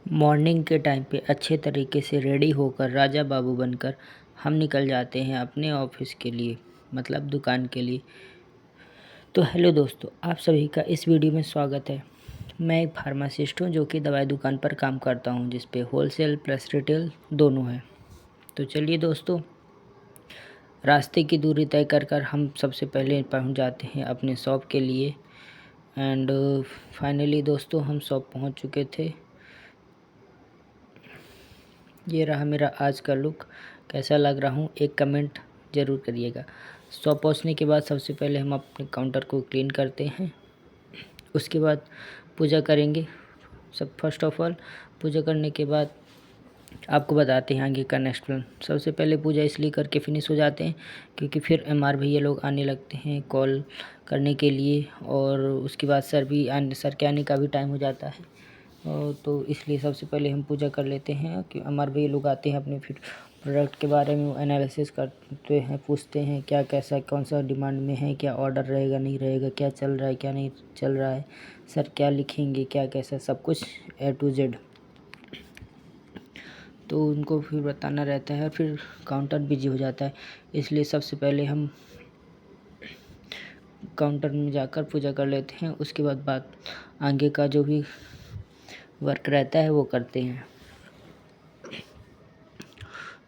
Morning के time पे अच्छे तरीके से रेडी होकर राजा बाबू बनकर हम निकल जाते हैं अपने ऑफिस के लिए, मतलब दुकान के लिए। तो हेलो दोस्तों, आप सभी का इस वीडियो में स्वागत है। मैं एक फार्मासिस्ट हूँ जो कि दवाई दुकान पर काम करता हूँ, जिस पे होलसेल प्लस रिटेल दोनों है। तो चलिए दोस्तों, रास्ते की दूरी तय कर हम सबसे पहले पहुँच जाते हैं अपने शॉप के लिए। एंड फाइनली दोस्तों, हम शॉप पहुँच चुके थे। ये रहा मेरा आज का लुक। कैसा लग रहा हूँ एक कमेंट ज़रूर करिएगा। शॉप पहुँचने के बाद सबसे पहले हम अपने काउंटर को क्लीन करते हैं, उसके बाद पूजा करेंगे। फर्स्ट ऑफ ऑल पूजा करने के बाद आपको बताते हैं आगे का नेक्स्ट प्लान। सबसे पहले पूजा इसलिए करके फिनिश हो जाते हैं क्योंकि फिर MR भैया लोग आने लगते हैं कॉल करने के लिए, और उसके बाद सर के आने का भी टाइम हो जाता है। तो इसलिए सबसे पहले हम पूजा कर लेते हैं कि MR भैया लोग आते हैं, अपने फिर प्रोडक्ट के बारे में एनालिसिस करते हैं, पूछते हैं क्या कैसा कौन सा डिमांड में है, क्या ऑर्डर रहेगा नहीं रहेगा, क्या चल रहा है क्या नहीं चल रहा है, सर क्या लिखेंगे क्या कैसा, सब कुछ A to Z। तो उनको फिर बताना रहता है, फिर काउंटर बिजी हो जाता है। इसलिए सबसे पहले हम काउंटर में जाकर पूजा कर लेते हैं, उसके बाद बात आगे का जो भी वर्क रहता है वो करते हैं।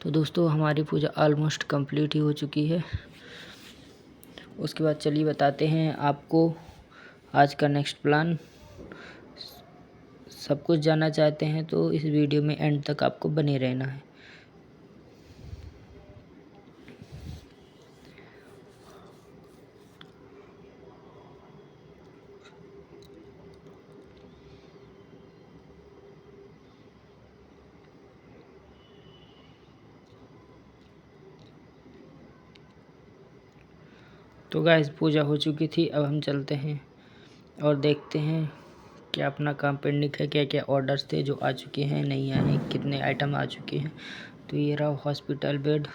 तो दोस्तों, हमारी पूजा ऑलमोस्ट कंप्लीट ही हो चुकी है। उसके बाद चलिए बताते हैं आपको आज का नेक्स्ट प्लान। सब कुछ जानना चाहते हैं तो इस वीडियो में एंड तक आपको बने रहना है। तो गाइस, पूजा हो चुकी थी। अब हम चलते हैं और देखते हैं क्या अपना काम पेंडिंग है, क्या क्या ऑर्डर्स थे जो आ चुके हैं नहीं आए हैं, कितने आइटम आ चुके हैं। तो ये रहा हॉस्पिटल बेड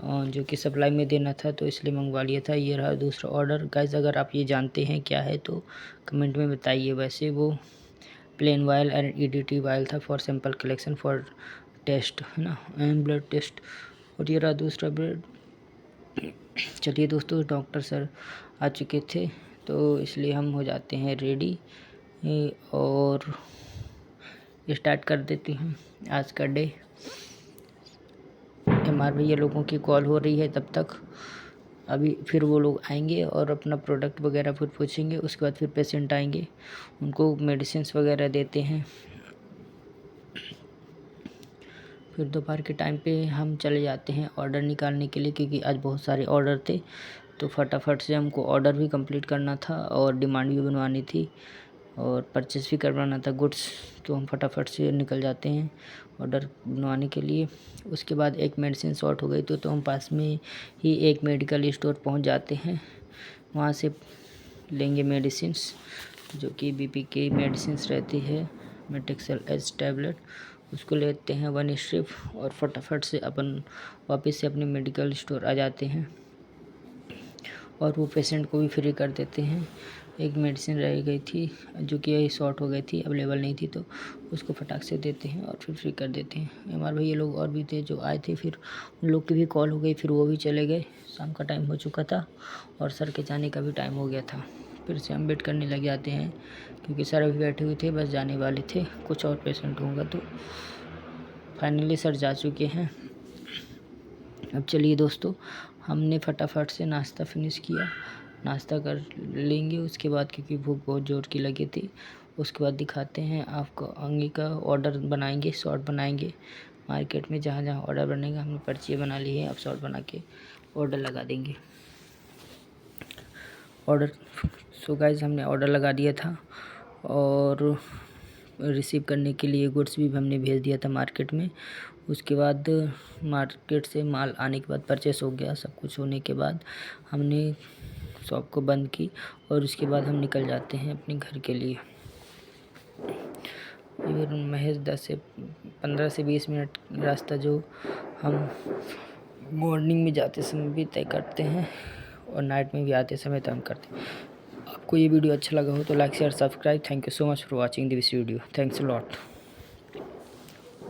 जो कि सप्लाई में देना था, तो इसलिए मंगवा लिया था। ये रहा दूसरा ऑर्डर। गाइस, अगर आप ये जानते हैं क्या है तो कमेंट में बताइए। वैसे वो plain vial and EDT vial था for sample collection for test, है ना, एंड ब्लड टेस्ट। और ये रहा दूसरा बेड। चलिए दोस्तों, डॉक्टर सर आ चुके थे तो इसलिए हम हो जाते हैं रेडी और स्टार्ट कर देती हूँ आज का डे। MR भैया लोगों की कॉल हो रही है, तब तक अभी फिर वो लोग आएंगे और अपना प्रोडक्ट वगैरह फिर पूछेंगे। उसके बाद फिर पेशेंट आएंगे, उनको मेडिसिन्स वगैरह देते हैं। फिर दोपहर के टाइम पे हम चले जाते हैं ऑर्डर निकालने के लिए, क्योंकि आज बहुत सारे ऑर्डर थे तो फटाफट से हमको ऑर्डर भी कंप्लीट करना था और डिमांड भी बनवानी थी और परचेस भी करवाना था गुड्स। तो हम फटाफट से निकल जाते हैं ऑर्डर बनवाने के लिए। उसके बाद एक मेडिसिन शॉर्ट हो गई तो हम पास में ही एक मेडिकल स्टोर पहुंच जाते हैं। वहां से लेंगे मेडिसिन्स, जो कि BP की मेडिसिन्स रहती है, मेटेक्सल एच टैबलेट। उसको लेते हैं 1 स्ट्रिप और फटाफट से अपन वापस से अपने मेडिकल स्टोर आ जाते हैं और वो पेशेंट को भी फ्री कर देते हैं। एक मेडिसिन रह गई थी जो कि शॉर्ट हो गई थी, अवेलेबल नहीं थी, तो उसको फटाक से देते हैं और फिर फ्री कर देते हैं। MR भैया लोग और भी थे जो आए थे, फिर उन लोग की भी कॉल हो गई, फिर वो भी चले गए। शाम का टाइम हो चुका था और सर के जाने का भी टाइम हो गया था। फिर से हम वेट करने लग जाते हैं क्योंकि सर अभी बैठे हुए थे, बस जाने वाले थे, कुछ और पेशेंट होगा। तो फाइनली सर जा चुके हैं। अब चलिए दोस्तों, हमने फटाफट से नाश्ता फिनिश किया, नाश्ता कर लेंगे उसके बाद, क्योंकि भूख बहुत ज़ोर की लगी थी। उसके बाद दिखाते हैं आपको आगे का ऑर्डर बनाएंगे, शॉर्ट बनाएंगे। मार्केट में जहाँ जहाँ ऑर्डर बनेगा हमने पर्ची बना ली है, अब शॉर्ट बना के ऑर्डर लगा देंगे। ऑर्डर सो गाइस, हमने ऑर्डर लगा दिया था और रिसीव करने के लिए गुड्स भी हमने भेज दिया था मार्केट में। उसके बाद मार्केट से माल आने के बाद परचेस हो गया। सब कुछ होने के बाद हमने शॉप को बंद की और उसके बाद हम निकल जाते हैं अपने घर के लिए। महज 15 से 20 मिनट रास्ता जो हम मॉर्निंग में जाते समय भी तय करते हैं और नाइट में भी आते समय तय करते हैं। आपको ये वीडियो अच्छा लगा हो तो like share subscribe. Thank you so much for watching this video. Thanks a lot.